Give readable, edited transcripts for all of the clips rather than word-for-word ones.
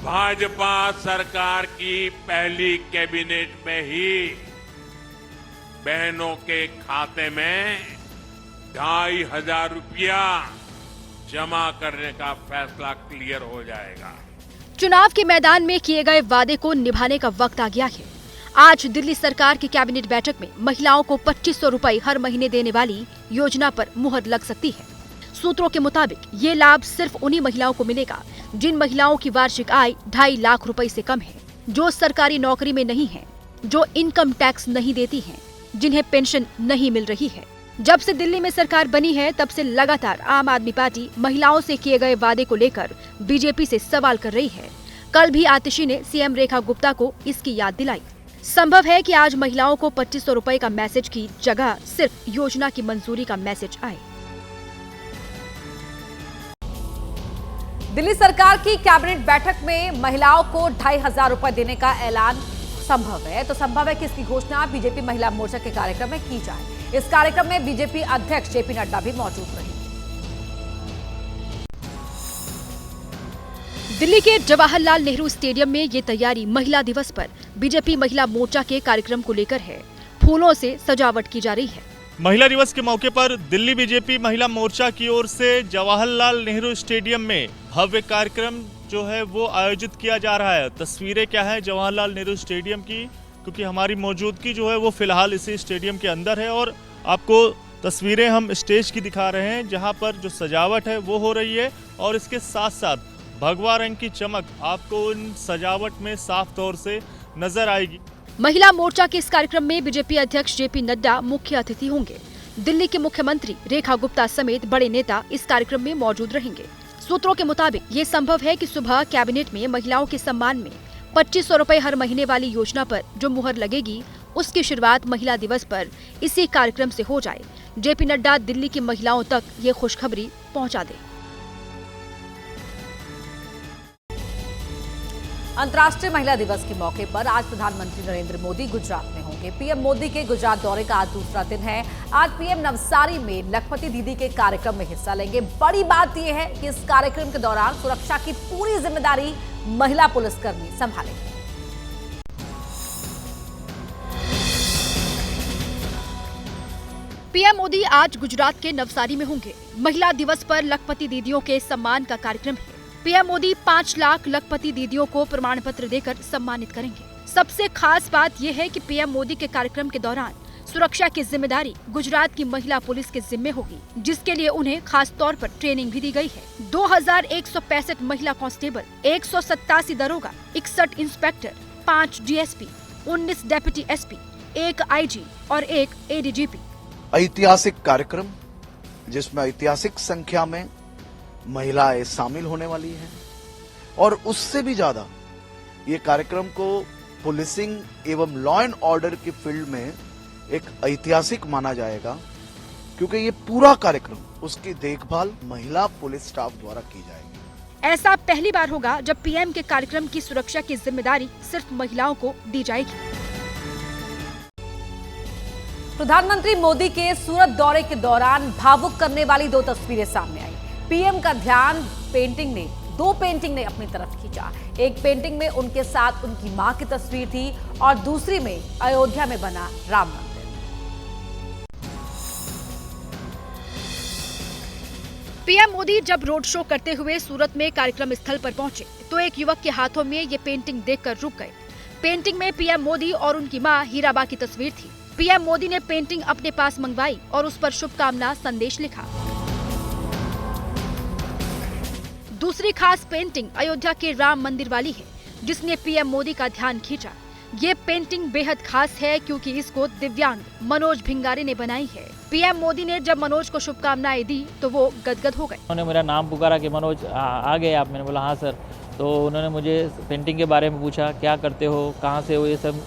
भाजपा सरकार की पहली कैबिनेट में ही बहनों के खाते में 2,500 रुपया जमा करने का फैसला क्लियर हो जाएगा। चुनाव के मैदान में किए गए वादे को निभाने का वक्त आ गया है। आज दिल्ली सरकार की कैबिनेट बैठक में महिलाओं को 2,500 रुपए हर महीने देने वाली योजना पर मुहर लग सकती है। सूत्रों के मुताबिक ये लाभ सिर्फ उन्हीं महिलाओं को मिलेगा जिन महिलाओं की वार्षिक आय 2.5 लाख रुपए से कम है, जो सरकारी नौकरी में नहीं है, जो इनकम टैक्स नहीं देती हैं, जिन्हें पेंशन नहीं मिल रही है। जब से दिल्ली में सरकार बनी है तब से लगातार आम आदमी पार्टी महिलाओं से किए गए वादे को लेकर बीजेपी से सवाल कर रही है। कल भी आतिशी ने सीएम रेखा गुप्ता को इसकी याद दिलाई। संभव है कि आज महिलाओं को 2,500 रुपए का मैसेज की जगह सिर्फ योजना की मंजूरी का मैसेज आए। दिल्ली सरकार की कैबिनेट बैठक में महिलाओं को 2,500 रुपए देने का ऐलान संभव है, तो संभव है कि इसकी घोषणा बीजेपी महिला मोर्चा के कार्यक्रम में की जाए। इस कार्यक्रम में बीजेपी अध्यक्ष जेपी नड्डा भी मौजूद रहेंगे। दिल्ली के जवाहरलाल नेहरू स्टेडियम में ये तैयारी महिला दिवस पर बीजेपी महिला मोर्चा के कार्यक्रम को लेकर है। फूलों से सजावट की जा रही है। महिला दिवस के मौके पर दिल्ली बीजेपी महिला मोर्चा की ओर से जवाहरलाल नेहरू स्टेडियम में भव्य कार्यक्रम जो है वो आयोजित किया जा रहा है। तस्वीरें क्या है जवाहरलाल नेहरू स्टेडियम की, क्योंकि हमारी मौजूदगी जो है वो फिलहाल इसी स्टेडियम के अंदर है और आपको तस्वीरें हम स्टेज की दिखा रहे हैं जहां पर जो सजावट है वो हो रही है और इसके साथ साथ भगवा रंग की चमक आपको उन सजावट में साफ तौर से नजर आएगी। महिला मोर्चा के इस कार्यक्रम में बीजेपी अध्यक्ष जेपी नड्डा मुख्य अतिथि होंगे। दिल्ली के मुख्यमंत्री रेखा गुप्ता समेत बड़े नेता इस कार्यक्रम में मौजूद रहेंगे। सूत्रों के मुताबिक ये संभव है कि सुबह कैबिनेट में महिलाओं के सम्मान में 2,500 रुपए हर महीने वाली योजना पर जो मुहर लगेगी उसकी शुरुआत महिला दिवस पर इसी कार्यक्रम से हो जाए। जेपी नड्डा दिल्ली की महिलाओं तक ये खुशखबरी पहुंचा दे। अंतर्राष्ट्रीय महिला दिवस के मौके पर आज प्रधानमंत्री नरेंद्र मोदी गुजरात में होंगे। पीएम मोदी के गुजरात दौरे का आज दूसरा दिन है। आज पीएम नवसारी में लखपति दीदी के कार्यक्रम में हिस्सा लेंगे। बड़ी बात यह है कि इस कार्यक्रम के दौरान सुरक्षा की पूरी जिम्मेदारी महिला पुलिसकर्मी संभालेंगे। पीएम मोदी आज गुजरात के नवसारी में होंगे। महिला दिवस पर लखपति दीदियों के सम्मान का कार्यक्रम है। पीएम मोदी 5 लाख लखपति दीदियों को प्रमाण पत्र देकर सम्मानित करेंगे। सबसे खास बात यह है कि पीएम मोदी के कार्यक्रम के दौरान सुरक्षा की जिम्मेदारी गुजरात की महिला पुलिस के जिम्मे होगी, जिसके लिए उन्हें खास तौर पर ट्रेनिंग भी दी गई है। 2,165 महिला कांस्टेबल, 187 दरोगा, 61 inspector, 5 DSP, 19 deputy SP, 1 IG और 1 एडीजीपी। ऐतिहासिक कार्यक्रम जिसमें ऐतिहासिक संख्या में महिलाएं शामिल होने वाली हैं और उससे भी ज्यादा ये कार्यक्रम को पुलिसिंग एवं लॉ एंड ऑर्डर की फील्ड में एक ऐतिहासिक माना जाएगा, क्योंकि ये पूरा कार्यक्रम उसकी देखभाल महिला पुलिस स्टाफ द्वारा की जाएगी। ऐसा पहली बार होगा जब पीएम के कार्यक्रम की सुरक्षा की जिम्मेदारी सिर्फ महिलाओं को दी जाएगी। प्रधानमंत्री मोदी के सूरत दौरे के दौरान भावुक करने वाली 2 तस्वीरें सामने आई। पीएम का ध्यान दो पेंटिंग ने अपनी तरफ खींचा। एक पेंटिंग में उनके साथ उनकी मां की तस्वीर थी और दूसरी में अयोध्या में बना राम मंदिर। पीएम मोदी जब रोड शो करते हुए सूरत में कार्यक्रम स्थल पर पहुंचे तो एक युवक के हाथों में ये पेंटिंग देखकर रुक गए। पेंटिंग में पीएम मोदी और उनकी मां हीराबा की तस्वीर थी। पीएम मोदी ने पेंटिंग अपने पास मंगवाई और उस पर शुभकामना संदेश लिखा। दूसरी खास पेंटिंग अयोध्या के राम मंदिर वाली है, जिसने पीएम मोदी का ध्यान खींचा। ये पेंटिंग बेहद खास है क्योंकि इसको दिव्यांग मनोज भिंगारे ने बनाई है। पीएम मोदी ने जब मनोज को शुभकामनाएं दी तो वो गदगद हो गए। उन्होंने मेरा नाम पुकारा कि मनोज आ गए आप। मैंने बोला हाँ सर। तो उन्होंने मुझे पेंटिंग के बारे में पूछा, क्या करते हो, कहाँ से हो, ये सब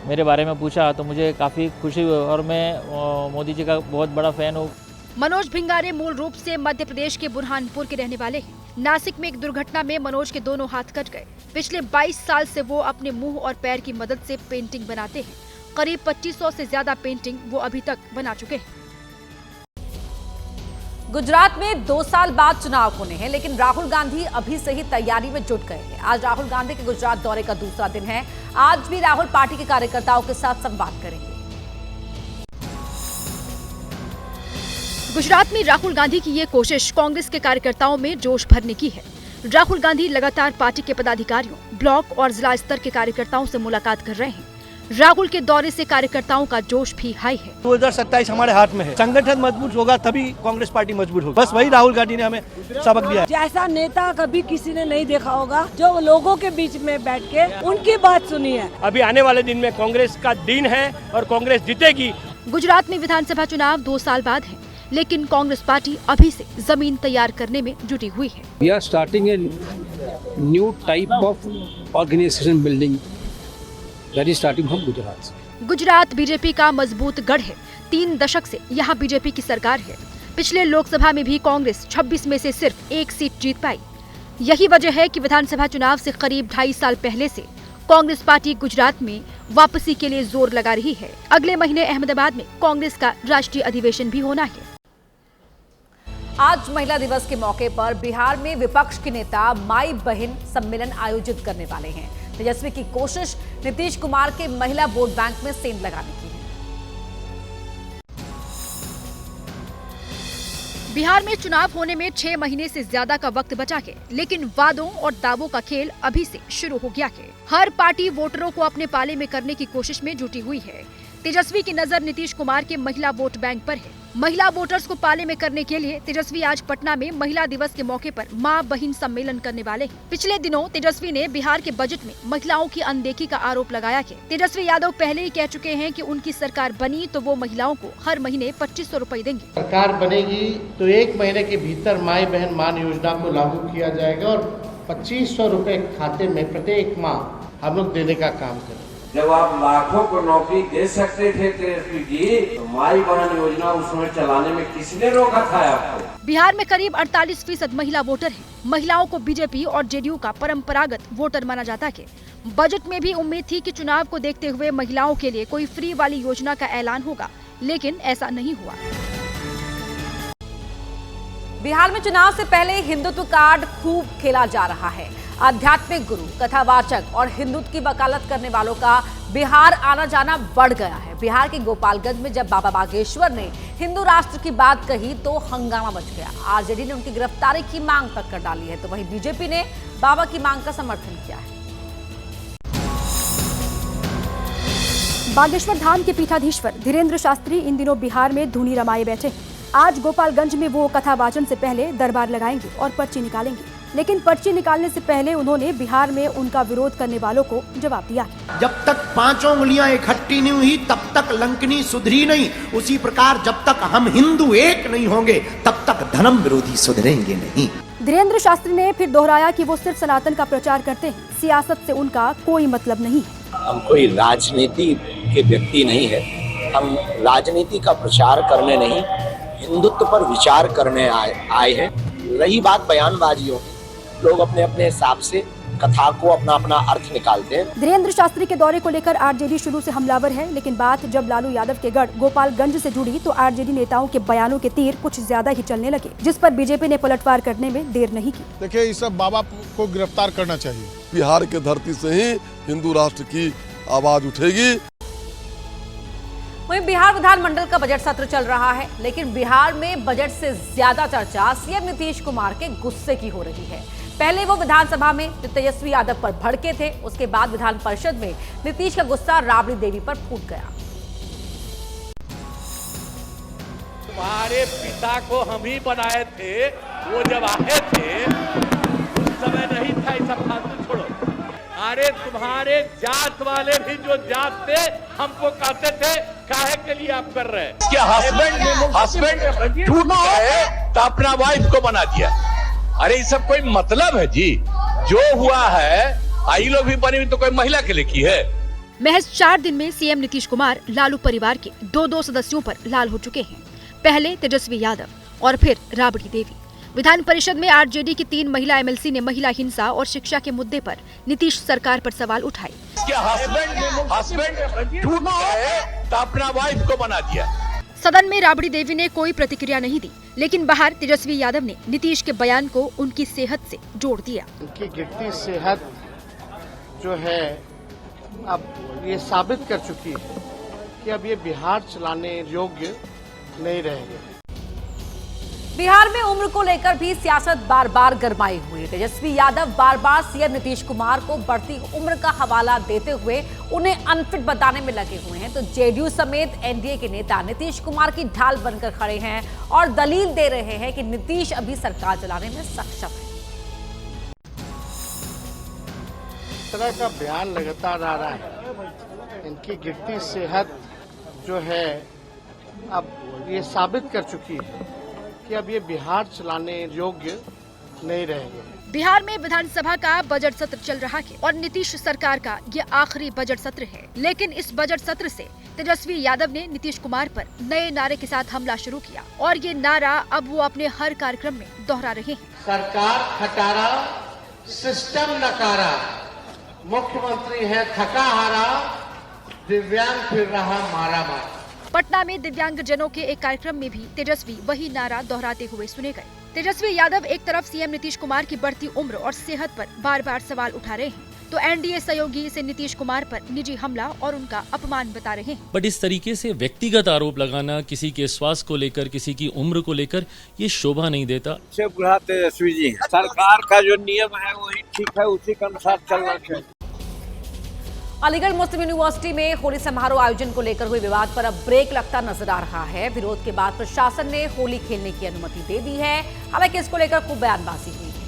मेरे बारे में पूछा। तो मुझे काफ़ी खुशी हुई और मैं मोदी जी का बहुत बड़ा फ़ैन हूँ। मनोज भिंगारे मूल रूप से मध्य प्रदेश के बुरहानपुर के रहने वाले हैं। नासिक में एक दुर्घटना में मनोज के दोनों हाथ कट गए। पिछले 22 साल से वो अपने मुंह और पैर की मदद से पेंटिंग बनाते हैं। करीब 2500 से ज्यादा पेंटिंग वो अभी तक बना चुके हैं। गुजरात में 2 साल बाद चुनाव होने हैं, लेकिन राहुल गांधी अभी से ही तैयारी में जुट गए हैं। आज राहुल गांधी के गुजरात दौरे का दूसरा दिन है। आज भी राहुल पार्टी के कार्यकर्ताओं के साथ संवाद करेंगे। गुजरात में राहुल गांधी की ये कोशिश कांग्रेस के कार्यकर्ताओं में जोश भरने की है। राहुल गांधी लगातार पार्टी के पदाधिकारियों, ब्लॉक और जिला स्तर के कार्यकर्ताओं से मुलाकात कर रहे हैं। राहुल के दौरे से कार्यकर्ताओं का जोश भी हाई है। 2027 हमारे हाथ में है। संगठन मजबूत होगा तभी कांग्रेस पार्टी मजबूत होगी। बस वही राहुल गांधी ने हमें सबक दिया है। जैसा नेता कभी किसी ने नहीं देखा होगा, जो लोगों के बीच में बैठ के उनकी बात सुनी है। अभी आने वाले दिन में कांग्रेस का दिन है और कांग्रेस जीतेगी। गुजरात में विधानसभा चुनाव 2 साल बाद है, लेकिन कांग्रेस पार्टी अभी से जमीन तैयार करने में जुटी हुई है। We are starting a new type of organization building that is starting from Gujarat. Gujarat BJP का मजबूत गढ़ है। 3 दशक से यहाँ बीजेपी की सरकार है। पिछले लोकसभा में भी कांग्रेस 26 में से सिर्फ 1 सीट जीत पाई। यही वजह है कि विधानसभा चुनाव से करीब 2.5 साल पहले से कांग्रेस पार्टी गुजरात में वापसी के लिए जोर लगा रही है। अगले महीने अहमदाबाद में कांग्रेस का राष्ट्रीय अधिवेशन भी होना है। आज महिला दिवस के मौके पर बिहार में विपक्ष के नेता माई बहन सम्मेलन आयोजित करने वाले हैं। तेजस्वी की कोशिश नीतीश कुमार के महिला वोट बैंक में सेंध लगाने की है। बिहार में चुनाव होने में 6 महीने से ज्यादा का वक्त बचा है, लेकिन वादों और दावों का खेल अभी से शुरू हो गया है। हर पार्टी वोटरों को अपने पाले में करने की कोशिश में जुटी हुई है। तेजस्वी की नजर नीतीश कुमार के महिला वोट बैंक पर है। महिला वोटर्स को पाले में करने के लिए तेजस्वी आज पटना में महिला दिवस के मौके पर मां बहन सम्मेलन करने वाले हैं। पिछले दिनों तेजस्वी ने बिहार के बजट में महिलाओं की अनदेखी का आरोप लगाया है। तेजस्वी यादव पहले ही कह चुके हैं कि उनकी सरकार बनी तो वो महिलाओं को हर महीने 2500 रुपए देंगे। सरकार बनेगी तो 1 महीने के भीतर माई बहन मान योजना को लागू किया जाएगा और 2500 रुपए खाते में प्रत्येक माह हम लोग देने का काम करेंगे। जब आप लाखों को नौकरी दे सकते थे तेजस्वी जी, तो माई बहन योजना उस समय चलाने में किसने रोका था आपको? बिहार में करीब 48% महिला वोटर हैं। महिलाओं को बीजेपी और जेडीयू का परंपरागत वोटर माना जाता है। बजट में भी उम्मीद थी कि चुनाव को देखते हुए महिलाओं के लिए कोई फ्री वाली योजना का ऐलान होगा, लेकिन ऐसा नहीं हुआ। बिहार में चुनाव से पहले हिंदुत्व कार्ड खूब खेला जा रहा है। आध्यात्मिक गुरु, कथावाचक और हिंदुत्व की वकालत करने वालों का बिहार आना जाना बढ़ गया है। बिहार के गोपालगंज में जब बाबा बागेश्वर ने हिंदू राष्ट्र की बात कही तो हंगामा मच गया। आरजेडी ने उनकी गिरफ्तारी की मांग तक कर डाली है, तो वहीं बीजेपी ने बाबा की मांग का समर्थन किया है। बागेश्वर धाम के पीठाधीश्वर धीरेन्द्र शास्त्री इन दिनों बिहार में धूनी रमाए बैठे हैं। आज गोपालगंज में वो कथा वाचन से पहले दरबार लगाएंगे और पर्ची निकालेंगे, लेकिन पर्ची निकालने से पहले उन्होंने बिहार में उनका विरोध करने वालों को जवाब दिया। जब तक 5 उंगलियां इकट्ठी नहीं हुई तब तक लंकनी सुधरी नहीं। उसी प्रकार जब तक हम हिंदू एक नहीं होंगे तब तक धर्म विरोधी सुधरेंगे नहीं। धीरेन्द्र शास्त्री ने फिर दोहराया कि वो सिर्फ सनातन का प्रचार करते हैं, सियासत से उनका कोई मतलब नहीं है। हम कोई राजनीति के व्यक्ति नहीं है। हम राजनीति का प्रचार करने नहीं, हिंदुत्व पर विचार करने आए हैं। रही बात बयानबाजियों की, लोग अपने अपने हिसाब से कथा को अपना अपना अर्थ निकालते हैं। धीरेन्द्र शास्त्री के दौरे को लेकर आरजेडी शुरू से हमलावर है, लेकिन बात जब लालू यादव के गढ़ गोपालगंज से जुड़ी तो आरजेडी नेताओं के बयानों के तीर कुछ ज्यादा ही चलने लगे, जिस पर बीजेपी ने पलटवार करने में देर नहीं की। देखिए, इस सब बाबा को गिरफ्तार करना चाहिए। बिहार के धरती से ही हिंदू राष्ट्र की आवाज उठेगी। वहीं बिहार विधानमंडल का बजट सत्र चल रहा है, लेकिन बिहार में बजट से ज्यादा चर्चा सीएम नीतीश कुमार के गुस्से की हो रही है। पहले वो विधानसभा में तेजस्वी यादव पर भड़के थे, उसके बाद विधान परिषद में नीतीश का गुस्सा राबड़ी देवी पर फूट गया। तुम्हारे पिता को हम ही बनाए थे, वो जब आए थे उस समय नहीं था। ये सब फालतू छोड़ो। अरे तुम्हारे जात वाले भी जो जात थे हमको कहते थे काहे के लिए आप कर रहे हैं? क्या हस्बैंड टूट गए तो अपना वाइफ को बना दिया। अरे ये सब कोई मतलब है जी? जो हुआ है आई लोग भी बनी हुई तो कोई महिला के लिए की है। महज 4 दिन में सीएम नीतीश कुमार लालू परिवार के 2 सदस्यों पर लाल हो चुके हैं। पहले तेजस्वी यादव और फिर राबड़ी देवी। विधान परिषद में आरजेडी की 3 महिला एमएलसी ने महिला हिंसा और शिक्षा के मुद्दे पर नीतीश सरकार पर सवाल उठाए। क्या हस्बैंड टूट गए तो अपना वाइफ को बना दिया। सदन में राबड़ी देवी ने कोई प्रतिक्रिया नहीं दी, लेकिन बाहर तेजस्वी यादव ने नीतीश के बयान को उनकी सेहत से जोड़ दिया। उनकी गिरती सेहत जो है अब ये साबित कर चुकी है कि अब ये बिहार चलाने योग्य नहीं रहेंगे। बिहार में उम्र को लेकर भी सियासत बार बार गरमाई हुई है। तेजस्वी यादव बार बार सीएम नीतीश कुमार को बढ़ती उम्र का हवाला देते हुए उन्हें अनफिट बताने में लगे हुए हैं, तो जेडीयू समेत एनडीए के नेता नीतीश कुमार की ढाल बनकर खड़े हैं और दलील दे रहे हैं कि नीतीश अभी सरकार चलाने में सक्षम है। इस तरह का बयान लगातार आ रहा है। इनकी गिरती सेहत जो है अब ये साबित कर चुकी है कि अब ये बिहार चलाने योग्य नहीं रहेंगे। बिहार में विधानसभा का बजट सत्र चल रहा है और नीतीश सरकार का ये आखिरी बजट सत्र है, लेकिन इस बजट सत्र से तेजस्वी यादव ने नीतीश कुमार पर नए नारे के साथ हमला शुरू किया और ये नारा अब वो अपने हर कार्यक्रम में दोहरा रहे हैं। सरकार खटारा, सिस्टम नकारा, मुख्यमंत्री है थका हारा, दिव्यांग फिर रहा मारा मारा। पटना में दिव्यांगजनों के एक कार्यक्रम में भी तेजस्वी वही नारा दोहराते हुए सुने गए। तेजस्वी यादव एक तरफ सीएम नीतीश कुमार की बढ़ती उम्र और सेहत पर बार बार सवाल उठा रहे हैं, तो एनडीए सहयोगी इसे नीतीश कुमार पर निजी हमला और उनका अपमान बता रहे हैं। बट इस तरीके से व्यक्तिगत आरोप लगाना किसी के स्वास्थ्य को लेकर, किसी की उम्र को लेकर, ये शोभा नहीं देता। बुढ़ा तेजस्वी जी, सरकार का जो नियम है वही ठीक है, उसी के अनुसार चलना चाहिए। अलीगढ़ मुस्लिम यूनिवर्सिटी में होली समारोह आयोजन को लेकर हुए विवाद पर अब ब्रेक लगता नजर आ रहा है। विरोध के बाद प्रशासन ने होली खेलने की अनुमति दे दी है, हालांकि इसको लेकर खूब बयानबाजी हुई है।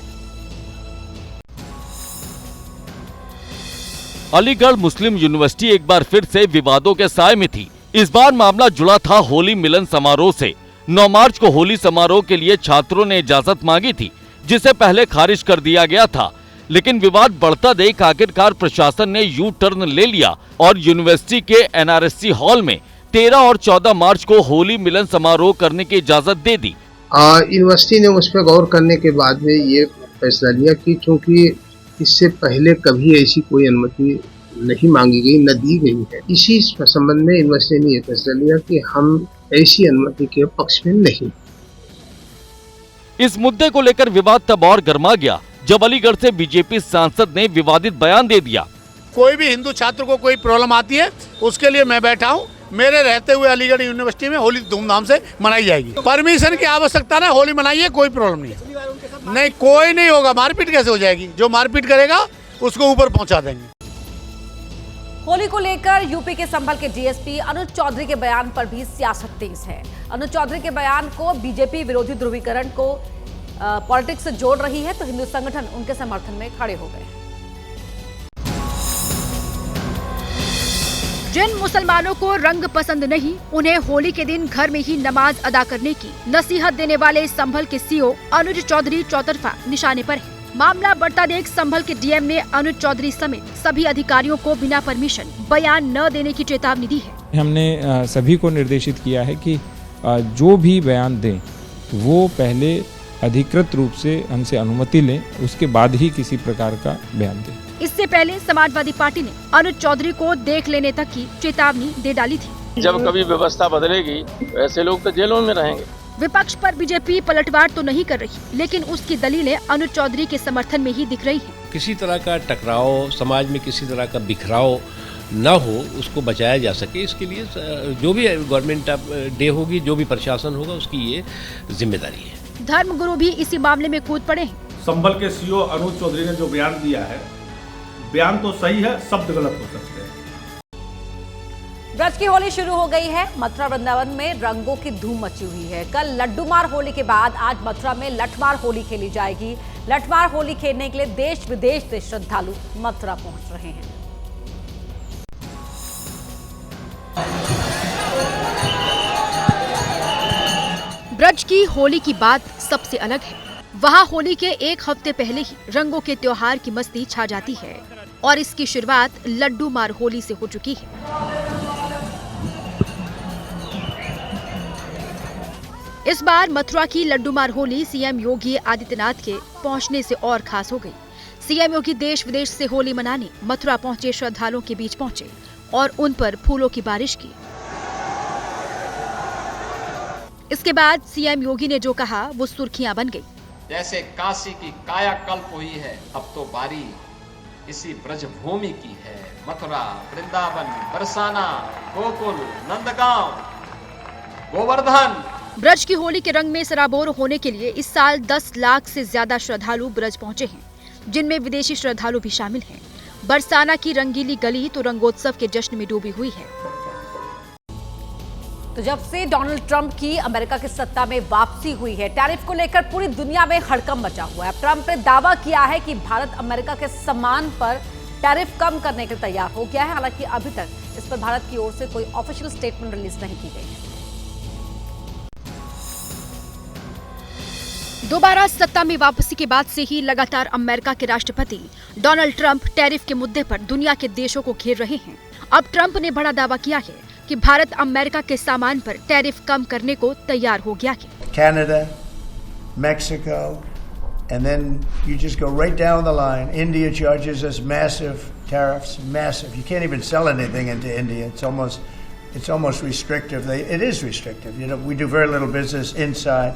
अलीगढ़ मुस्लिम यूनिवर्सिटी एक बार फिर से विवादों के साए में थी। इस बार मामला जुड़ा था होली मिलन समारोह से। 9 मार्च को होली समारोह के लिए छात्रों ने इजाजत मांगी थी, जिसे पहले खारिज कर दिया गया था, लेकिन विवाद बढ़ता देख आखिरकार प्रशासन ने यू टर्न ले लिया और यूनिवर्सिटी के एनआरएससी हॉल में 13 और 14 मार्च को होली मिलन समारोह करने की इजाजत दे दी। यूनिवर्सिटी ने उस पर गौर करने के बाद में ये फैसला लिया कि चूंकि इससे पहले कभी ऐसी कोई अनुमति नहीं मांगी गई, न दी गई है, इसी संबंध में यूनिवर्सिटी ने यह फैसला लिया कि हम ऐसी अनुमति के पक्ष में नहीं। इस मुद्दे को लेकर विवाद तब और गर्मा गया जब अलीगढ़ से बीजेपी सांसद ने विवादित बयान दे दिया। कोई भी हिंदू छात्र को कोई प्रॉब्लम आती है, उसके लिए मैं बैठा हूँ। मेरे रहते हुए अलीगढ़ यूनिवर्सिटी में होली धूमधाम से मनाई जाएगी। परमिशन की आवश्यकता ना, होली मनाइए, कोई प्रॉब्लम नहीं है। नहीं, कोई नहीं होगा। मारपीट कैसे हो जाएगी? जो मारपीट करेगा उसको ऊपर पहुंचा देंगे। होली को लेकर यूपी के संभल के डीएसपी अनुज चौधरी के बयान पर भी सियासत तेज है। अनुज चौधरी के बयान को बीजेपी विरोधी ध्रुवीकरण को पॉलिटिक्स से जोड़ रही है, तो हिंदू संगठन उनके समर्थन में खड़े हो गए। जिन मुसलमानों को रंग पसंद नहीं, उन्हें होली के दिन घर में ही नमाज अदा करने की नसीहत देने वाले संभल के सीओ अनुज चौधरी चौतरफा निशाने पर है। मामला बढ़ता देख संभल के डीएम ने अनुज चौधरी समेत सभी अधिकारियों को बिना परमिशन बयान न देने की चेतावनी दी है। हमने सभी को निर्देशित किया है कि जो भी बयान दें वो पहले अधिकृत रूप से हमसे अनुमति लें, उसके बाद ही किसी प्रकार का बयान दें। इससे पहले समाजवादी पार्टी ने अनुज चौधरी को देख लेने तक की चेतावनी दे डाली थी। जब कभी व्यवस्था बदलेगी तो ऐसे लोग तो जेलों में रहेंगे। विपक्ष पर बीजेपी पलटवार तो नहीं कर रही, लेकिन उसकी दलीलें अनुज चौधरी के समर्थन में ही दिख रही हैं। किसी तरह का टकराव, समाज में किसी तरह का बिखराव न हो, उसको बचाया जा सके, इसके लिए जो भी गवर्नमेंट डे होगी, जो भी प्रशासन होगा, उसकी ये जिम्मेदारी है। धर्मगुरु भी इसी मामले में कूद पड़े हैं। संभल के सीओ अनुज चौधरी ने जो बयान दिया है, बयान तो सही है, शब्द गलत हो सकते हैं। ब्रज की होली शुरू हो गई है। मथुरा वृंदावन में रंगों की धूम मची हुई है। कल लड्डूमार होली के बाद आज मथुरा में लठमार होली खेली जाएगी। लठमार होली खेलने के लिए देश विदेश से श्रद्धालु मथुरा पहुंच रहे हैं। ब्रज की होली की बात सबसे अलग है। वहाँ होली के एक हफ्ते पहले ही रंगों के त्योहार की मस्ती छा जाती है और इसकी शुरुआत लड्डू मार होली से हो चुकी है। इस बार मथुरा की लड्डू मार होली सीएम योगी आदित्यनाथ के पहुंचने से और खास हो गई। सीएम योगी देश विदेश से होली मनाने मथुरा पहुंचे श्रद्धालुओं के बीच पहुंचे और उन पर फूलों की बारिश की। इसके बाद सीएम योगी ने जो कहा वो सुर्खियां बन गई। जैसे काशी की कायाकल्प हुई है, अब तो बारी इसी ब्रजभूमि की है। मथुरा, वृंदावन, बरसाना, गोकुल, नंदगांव, गोवर्धन। ब्रज की होली के रंग में सराबोर होने के लिए इस साल 10 लाख से ज्यादा श्रद्धालु ब्रज पहुंचे हैं, जिनमें विदेशी श्रद्धालु भी शामिल हैं। बरसाना की रंगीली गली तो रंगोत्सव के जश्न में डूबी हुई है। तो जब से डोनाल्ड ट्रंप की अमेरिका की सत्ता में वापसी हुई है, टैरिफ को लेकर पूरी दुनिया में हड़कंप मचा हुआ है। ट्रंप ने दावा किया है कि भारत अमेरिका के सामान पर टैरिफ कम करने के लिए तैयार हो गया है। हालांकि अभी तक इस पर भारत की ओर से कोई ऑफिशियल स्टेटमेंट रिलीज नहीं की गई है। दोबारा सत्ता में वापसी के बाद से ही लगातार अमेरिका के राष्ट्रपति डोनाल्ड ट्रंप टैरिफ के मुद्दे पर दुनिया के देशों को घेर रहे हैं। अब ट्रंप ने बड़ा दावा किया है कि भारत अमेरिका के सामान पर टैरिफ कम करने को तैयार हो गया है। Canada, Mexico, and then you just go right down the line. India charges us massive tariffs, massive. You can't even sell anything into India. It's almost restrictive. It is restrictive. You know, we do very little business inside.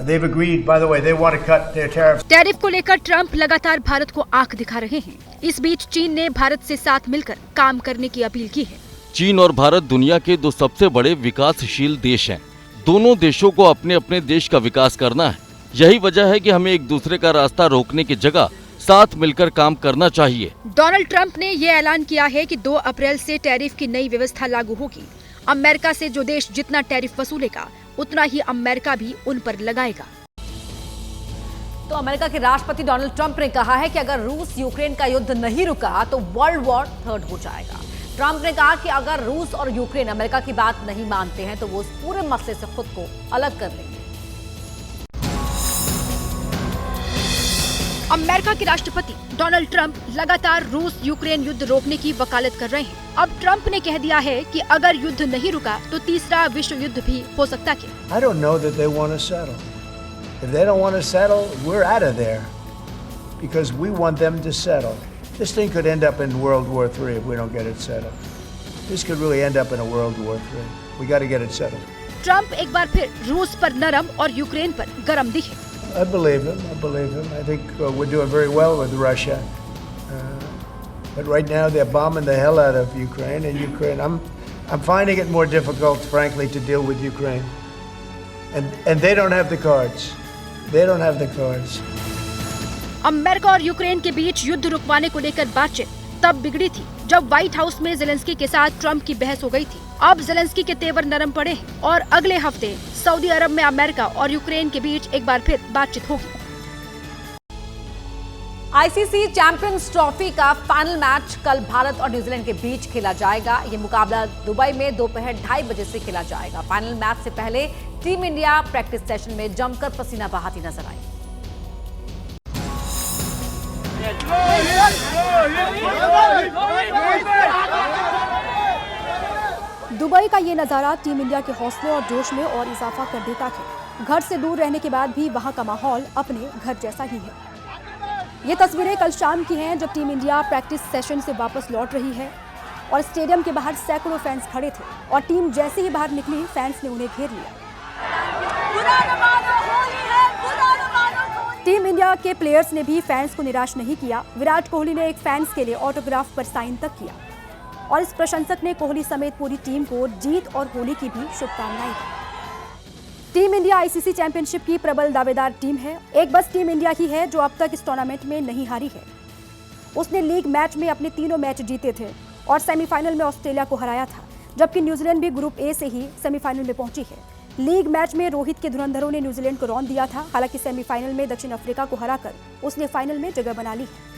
They've agreed, by the way, they want to cut their tariffs. Tariff को लेकर Trump लगातार भारत को आंख दिखा रहे हैं। इस बीच चीन ने भारत से साथ मिलकर काम करने की अपील की है। चीन और भारत दुनिया के दो सबसे बड़े विकासशील देश हैं। दोनों देशों को अपने अपने देश का विकास करना है। यही वजह है कि हमें एक दूसरे का रास्ता रोकने की जगह साथ मिलकर काम करना चाहिए। डोनाल्ड ट्रंप ने ये ऐलान किया है कि 2 अप्रैल से टैरिफ की नई व्यवस्था लागू होगी। अमेरिका से जो देश जितना टैरिफ वसूलेगा उतना ही अमेरिका भी उन पर लगाएगा। तो अमेरिका के राष्ट्रपति डोनाल्ड ट्रंप ने कहा है कि अगर रूस यूक्रेन का युद्ध नहीं रुका तो वर्ल्ड वॉर 3 हो जाएगा। ट्रंप ने कहा कि अगर रूस और यूक्रेन अमेरिका की बात नहीं मानते हैं तो वो इस पूरे मसले से खुद को अलग कर लेंगे। अमेरिका के राष्ट्रपति डोनाल्ड ट्रंप लगातार रूस यूक्रेन युद्ध रोकने की वकालत कर रहे हैं। अब ट्रंप ने कह दिया है कि अगर युद्ध नहीं रुका तो तीसरा विश्व युद्ध भी हो सकता है। I don't know that they want to settle. If they don't want to settle, we're out of there because we want them to settle. This thing could end up in World War III if we don't get it settled. This could really end up in a World War III. We got to get it settled. Trump एक बार फिर रूस पर नरम और Ukraine पर गरम दिखे। I believe him. I think we're doing very well with Russia. But right now they're bombing the hell out of Ukraine, and I'm finding it more difficult, frankly, to deal with Ukraine. And they don't have the cards. They don't have the cards. America और Ukraine के बीच युद्ध रुकवाने को लेकर बातचीत तब बिगड़ी थी जब व्हाइट हाउस में जेलेंस्की के साथ ट्रंप की बहस हो गई थी। अब जेलेंस्की के तेवर नरम पड़े हैं और अगले हफ्ते सऊदी अरब में अमेरिका और यूक्रेन के बीच एक बार फिर बातचीत होगी। आईसीसी चैंपियंस ट्रॉफी का फाइनल मैच कल भारत और न्यूजीलैंड के बीच खेला जाएगा। ये मुकाबला दुबई में दोपहर 2:30 बजे से खेला जाएगा। फाइनल मैच से पहले टीम इंडिया प्रैक्टिस सेशन में जमकर पसीना बहाती नजर आई। दुबई का ये नज़ारा टीम इंडिया के हौसले और जोश में और इजाफा कर देता है। घर से दूर रहने के बाद भी वहाँ का माहौल अपने घर जैसा ही है। ये तस्वीरें कल शाम की हैं जब टीम इंडिया प्रैक्टिस सेशन से वापस लौट रही है और स्टेडियम के बाहर सैकड़ों फैंस खड़े थे और टीम जैसे ही बाहर निकली फैंस ने उन्हें घेर लिया। टीम इंडिया के प्लेयर्स ने भी फैंस को निराश नहीं किया। विराट कोहली ने एक फैंस के लिए ऑटोग्राफ पर साइन तक किया और इस प्रशंसक ने कोहली समेत पूरी टीम को जीत और होली की भी शुभकामनाएं दी। टीम इंडिया आईसीसी चैंपियनशिप की प्रबल दावेदार टीम है। एक बस टीम इंडिया ही है जो अब तक इस टूर्नामेंट में नहीं हारी है। उसने लीग मैच में अपने 3 मैच जीते थे और सेमीफाइनल में ऑस्ट्रेलिया को हराया था, जबकि न्यूजीलैंड भी ग्रुप ए से ही सेमीफाइनल में पहुंची है। लीग मैच में रोहित के धुरंधरों ने न्यूजीलैंड को रौंद दिया था। हालांकि सेमीफाइनल में दक्षिण अफ्रीका को हराकर उसने फाइनल में जगह बना ली है।